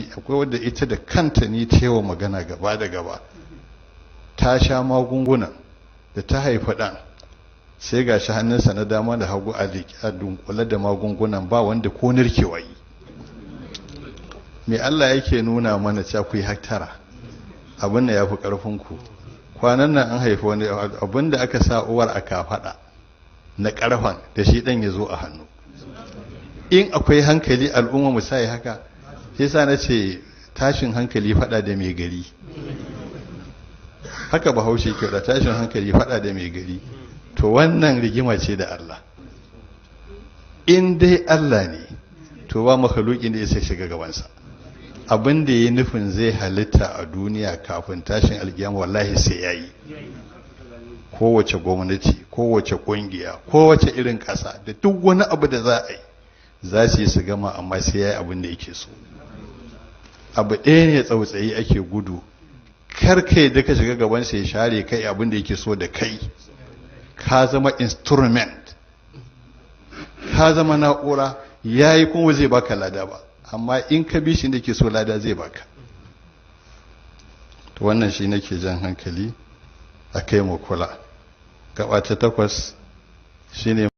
ni akwai wadda ita da kanta ni ta yawa magana gaba da gaba, ta sha magungunan da ta haifa ɗan sai ga shi hannunsa na dama da hagu a dunkule da magungunan ba wanda ko narkewa yi. me Allah yake nuna mana cewa ku yi hattara, abin da ya fi ƙarfinku. kwanan nan an haifi wani abin da aka sa uwar a kafaɗa na ƙarfan da shi ɗan ya zo a hannu. in akwai hankali al'umma mu sai haka, sai sa na ce tashin hankali faɗa da mai gari. haka bahaushe ke da tashin hankali faɗa da mai gari. to wannan rigima ce da Allah. in dai Allah ne to ba makhluqin da ya sai shiga gabansa. abin da ya nufin zai halitta a duniya kafin tashin alkiyama wallahi sai yayi. kowace gwamnati, kowace kungiya, kowace irin ƙasa da duk wani abu da za a yi za su yi su gama, amma sai yayi abin da yake so. abu ɗaya ne tsautsayi ake gudu, kar kai da ka shiga gaban sai ya share kai abin da yake so da kai. ka zama instrument, ka zama na'ura, yayi kuma zai baka lada ba, amma in ka bi shi da ke so lada zai baka. to wannan shi nake jan hankali a kai mu kula. gaba ta 8 shine